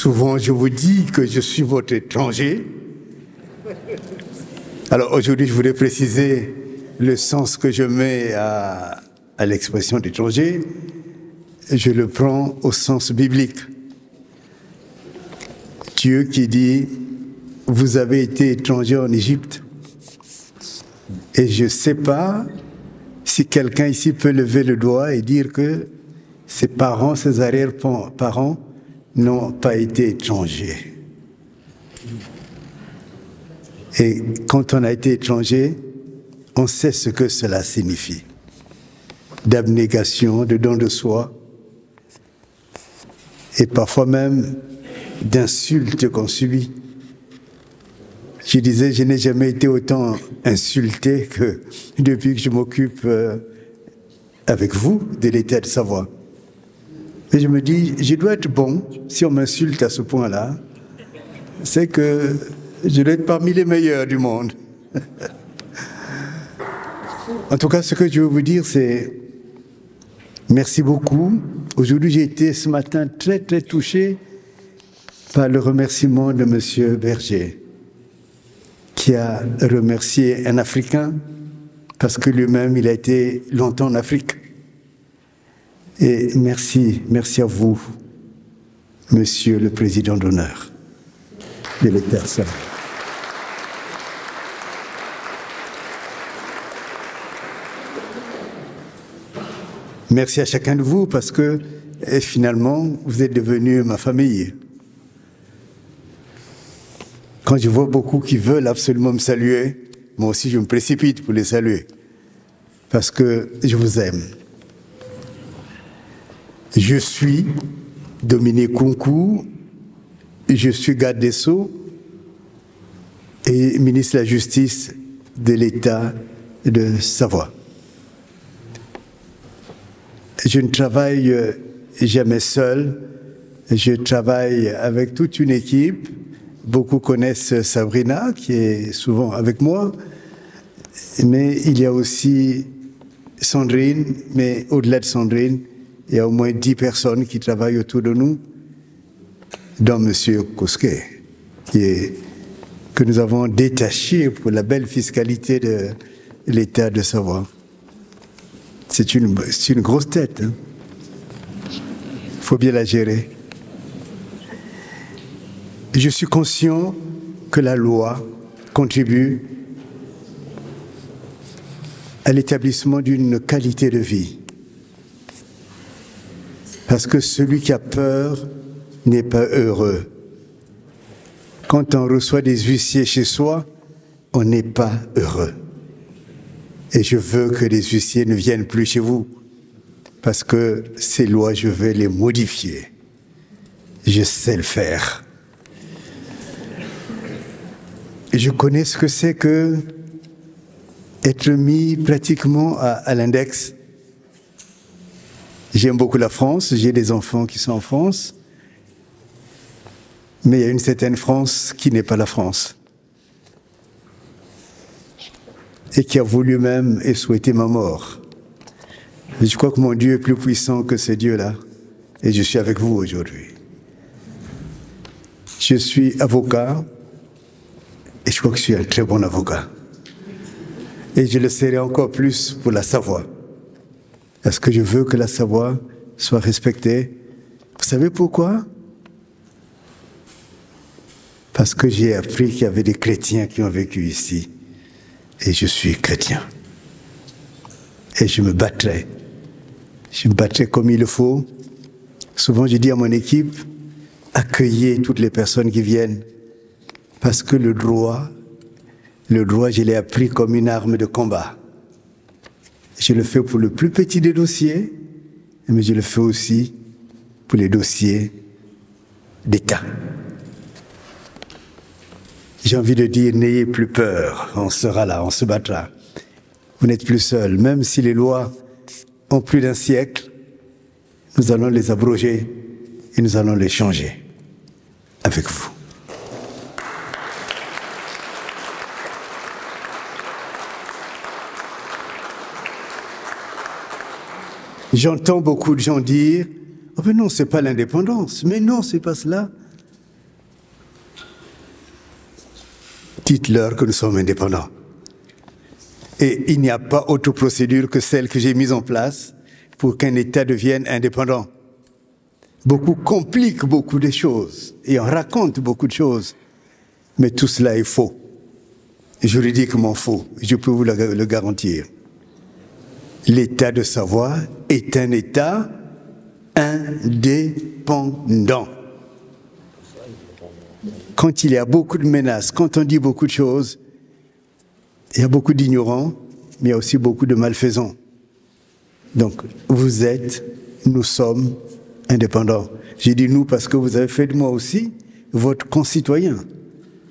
Souvent, je vous dis que je suis votre étranger. Alors aujourd'hui, je voudrais préciser le sens que je mets à l'expression d'étranger. Je le prends au sens biblique. Dieu qui dit, vous avez été étranger en Égypte. Et je ne sais pas si quelqu'un ici peut lever le doigt et dire que ses parents, ses arrière-parents n'ont pas été étrangers. Et quand on a été étranger, on sait ce que cela signifie. D'abnégation, de don de soi, et parfois même d'insultes qu'on subit. Je disais, je n'ai jamais été autant insulté que depuis que je m'occupe avec vous de l'État de Savoie. Et je me dis, je dois être bon, si on m'insulte à ce point-là, c'est que je dois être parmi les meilleurs du monde. En tout cas, ce que je veux vous dire, c'est merci beaucoup. Aujourd'hui, j'ai été ce matin très, très touché par le remerciement de M. Berger, qui a remercié un Africain, parce que lui-même, il a été longtemps en Afrique. Et merci à vous, Monsieur le Président d'honneur de l'État. Merci à chacun de vous, parce que finalement, vous êtes devenus ma famille. Quand je vois beaucoup qui veulent absolument me saluer, moi aussi je me précipite pour les saluer, parce que je vous aime. Je suis Dominique Kounkou, je suis garde des Sceaux et ministre de la Justice de l'État de Savoie. Je ne travaille jamais seul, je travaille avec toute une équipe. Beaucoup connaissent Sabrina, qui est souvent avec moi, mais il y a aussi Sandrine, mais au-delà de Sandrine, il y a au moins 10 personnes qui travaillent autour de nous, dont M. Kosquet, que nous avons détaché pour la belle fiscalité de l'État de Savoie. C'est une grosse tête. Il faut bien la gérer. Je suis conscient que la loi contribue à l'établissement d'une qualité de vie. Parce que celui qui a peur n'est pas heureux. Quand on reçoit des huissiers chez soi, on n'est pas heureux. Et je veux que les huissiers ne viennent plus chez vous, parce que ces lois, je vais les modifier. Je sais le faire. Et je connais ce que c'est que être mis pratiquement à l'index. J'aime beaucoup la France, j'ai des enfants qui sont en France, mais il y a une certaine France qui n'est pas la France. Et qui a voulu même et souhaité ma mort. Mais je crois que mon Dieu est plus puissant que ce Dieu-là. Et je suis avec vous aujourd'hui. Je suis avocat, et je crois que je suis un très bon avocat. Et je le serai encore plus pour la Savoie. Parce que je veux que la Savoie soit respectée. Vous savez pourquoi? Parce que j'ai appris qu'il y avait des chrétiens qui ont vécu ici. Et je suis chrétien. Et je me battrai. Je me battrai comme il le faut. Souvent, je dis à mon équipe, accueillez toutes les personnes qui viennent. Parce que le droit, je l'ai appris comme une arme de combat. Je le fais pour le plus petit des dossiers, mais je le fais aussi pour les dossiers d'État. J'ai envie de dire, n'ayez plus peur, on sera là, on se battra. Vous n'êtes plus seul, même si les lois ont plus d'un siècle, nous allons les abroger et nous allons les changer avec vous. J'entends beaucoup de gens dire « Oh mais non, ce n'est pas l'indépendance. » Mais non, ce n'est pas cela. dites-leur que nous sommes indépendants. Et il n'y a pas autre procédure que celle que j'ai mise en place pour qu'un État devienne indépendant. Beaucoup compliquent beaucoup de choses et on raconte beaucoup de choses, mais tout cela est faux, juridiquement faux, je peux vous le garantir. L'état de savoir est un État indépendant. Quand il y a beaucoup de menaces, quand on dit beaucoup de choses, il y a beaucoup d'ignorants, mais il y a aussi beaucoup de malfaisants. Donc, vous êtes, nous sommes indépendants. J'ai dit nous parce que vous avez fait de moi aussi votre concitoyen.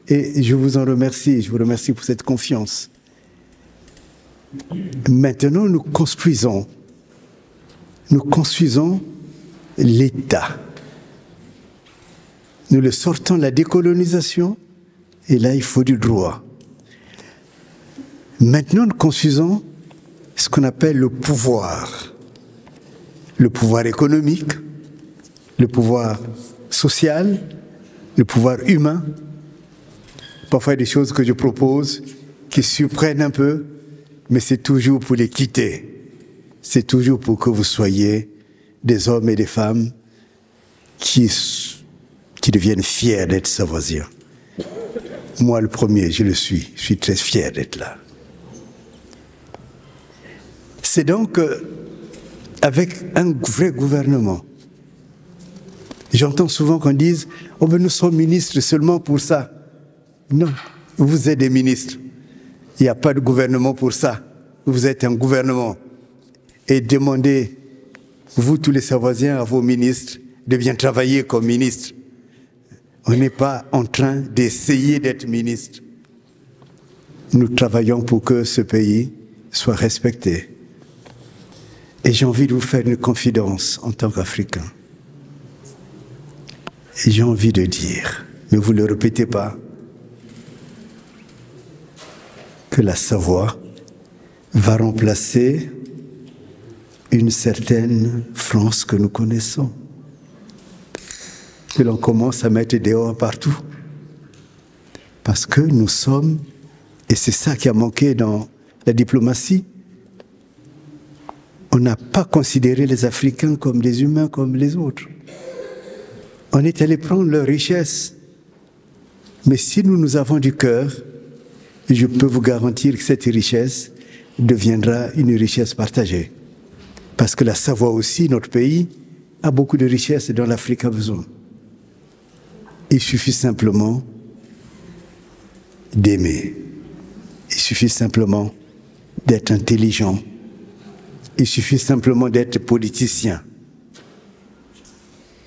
Et je vous en remercie, je vous remercie pour cette confiance. Maintenant, nous construisons l'État. Nous le sortons de la décolonisation, et là, il faut du droit. Maintenant, nous construisons ce qu'on appelle le pouvoir économique, le pouvoir social, le pouvoir humain. Parfois, il y a des choses que je propose qui surprennent un peu, mais c'est toujours pour l'équité. C'est toujours pour que vous soyez des hommes et des femmes qui deviennent fiers d'être savoisiens. Moi, le premier, je le suis. Je suis très fier d'être là. C'est donc avec un vrai gouvernement. J'entends souvent qu'on dise « Oh, mais nous sommes ministres seulement pour ça ». Non, vous êtes des ministres. Il n'y a pas de gouvernement pour ça. Vous êtes un gouvernement. Et demandez, vous tous les Savoisiens, à vos ministres de bien travailler comme ministres. On n'est pas en train d'essayer d'être ministre. Nous travaillons pour que ce pays soit respecté. Et j'ai envie de vous faire une confidence en tant qu'Africain. Et j'ai envie de dire, mais vous ne le répétez pas, que la Savoie va remplacer une certaine France que nous connaissons. Que l'on commence à mettre dehors partout. Parce que nous sommes, et c'est ça qui a manqué dans la diplomatie, on n'a pas considéré les Africains comme des humains comme les autres. On est allé prendre leur richesse. Mais si nous avons du cœur, je peux vous garantir que cette richesse deviendra une richesse partagée. Parce que la Savoie aussi, notre pays, a beaucoup de richesses dont l'Afrique a besoin. Il suffit simplement d'aimer. Il suffit simplement d'être intelligent. Il suffit simplement d'être politicien.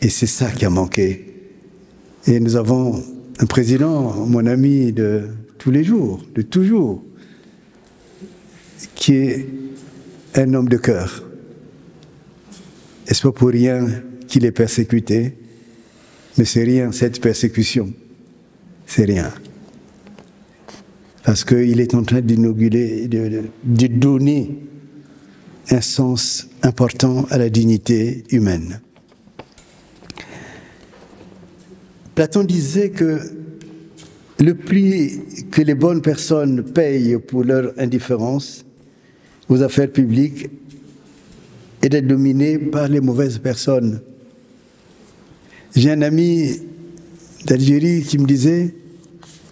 Et c'est ça qui a manqué. Et nous avons un président, mon ami de tous les jours, de toujours, qui est un homme de cœur. Et ce n'est pas pour rien qu'il est persécuté, mais c'est rien, cette persécution. C'est rien. Parce qu'il est en train d'inaugurer, de donner un sens important à la dignité humaine. Platon disait que le prix que les bonnes personnes payent pour leur indifférence aux affaires publiques est d'être dominé par les mauvaises personnes. J'ai un ami d'Algérie qui me disait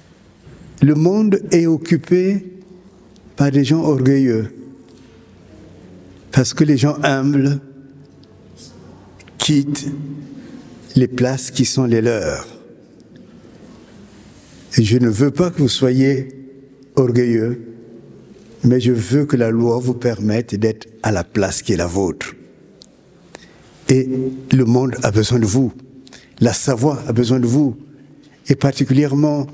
« Le monde est occupé par des gens orgueilleux. Parce que les gens humbles quittent les places qui sont les leurs. Et je ne veux pas que vous soyez orgueilleux, mais je veux que la loi vous permette d'être à la place qui est la vôtre. Et le monde a besoin de vous. La Savoie a besoin de vous. Et particulièrement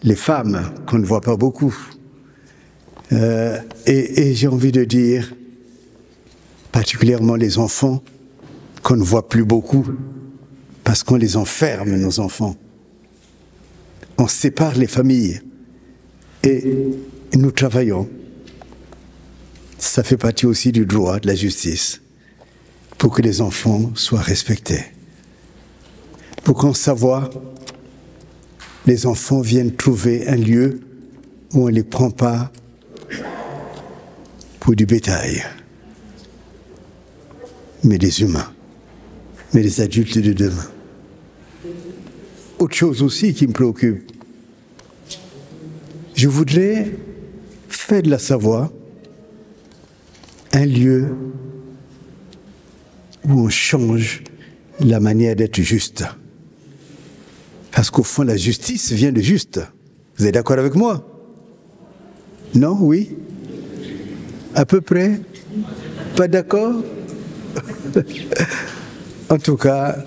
les femmes, qu'on ne voit pas beaucoup. Et j'ai envie de dire, particulièrement les enfants, qu'on ne voit plus beaucoup, parce qu'on les enferme, nos enfants. On sépare les familles. Et nous travaillons. Ça fait partie aussi du droit, de la justice, pour que les enfants soient respectés. Pour qu'en Savoie, les enfants viennent trouver un lieu où on ne les prend pas pour du bétail, mais des humains, mais des adultes de demain. Autre chose aussi qui me préoccupe, je voudrais faire de la Savoie un lieu où on change la manière d'être juste. Parce qu'au fond, la justice vient de juste. Vous êtes d'accord avec moi? Non? Oui? À peu près? Pas d'accord? En tout cas,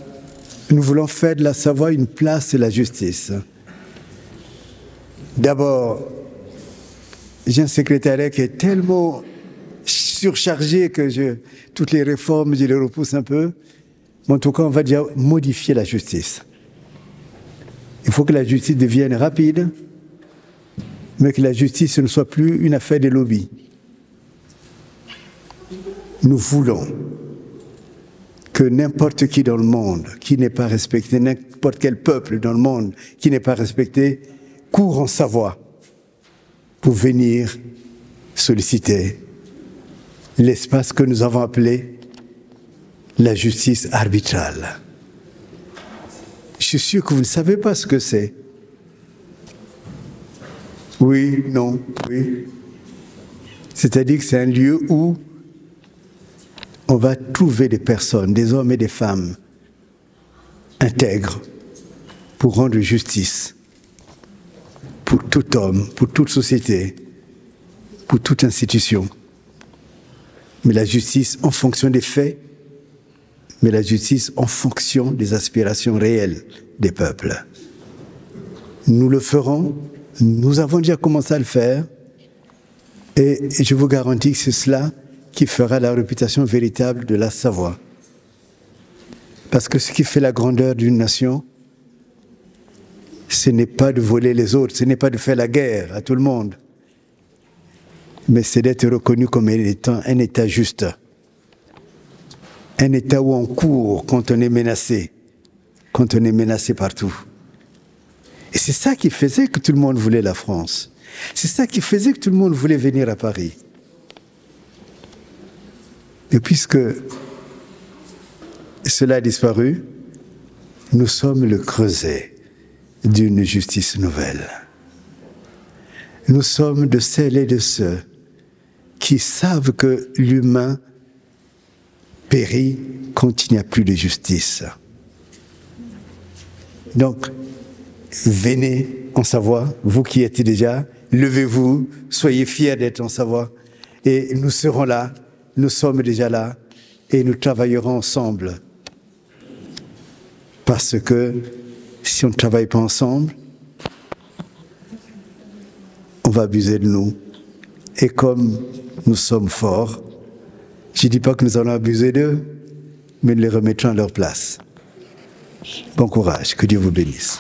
nous voulons faire de la Savoie une place de la justice. D'abord, j'ai un secrétariat qui est tellement surchargé que toutes les réformes, je les repousse un peu. Mais en tout cas, on va déjà modifier la justice. Il faut que la justice devienne rapide, mais que la justice ne soit plus une affaire des lobbies. Nous voulons que n'importe qui dans le monde qui n'est pas respecté, n'importe quel peuple dans le monde qui n'est pas respecté, court en Savoie pour venir solliciter l'espace que nous avons appelé la justice arbitrale. Je suis sûr que vous ne savez pas ce que c'est. Oui, non, oui. C'est-à-dire que c'est un lieu où on va trouver des personnes, des hommes et des femmes intègres pour rendre justice pour tout homme, pour toute société, pour toute institution. Mais la justice en fonction des faits, mais la justice en fonction des aspirations réelles des peuples. Nous le ferons, nous avons déjà commencé à le faire, et je vous garantis que c'est cela qui fera la réputation véritable de la Savoie. Parce que ce qui fait la grandeur d'une nation, ce n'est pas de voler les autres, ce n'est pas de faire la guerre à tout le monde, mais c'est d'être reconnu comme étant un État juste. Un État où on court quand on est menacé partout. Et c'est ça qui faisait que tout le monde voulait la France. C'est ça qui faisait que tout le monde voulait venir à Paris. Et puisque cela a disparu, nous sommes le creuset d'une justice nouvelle. Nous sommes de celles et de ceux qui savent que l'humain périt quand il n'y a plus de justice. Donc, venez en Savoie, vous qui êtes déjà, levez-vous, soyez fiers d'être en Savoie, et nous serons là, nous sommes déjà là, et nous travaillerons ensemble. Parce que si on ne travaille pas ensemble, on va abuser de nous. Et comme nous sommes forts, je ne dis pas que nous allons abuser d'eux, mais nous les remettrons à leur place. Bon courage, que Dieu vous bénisse.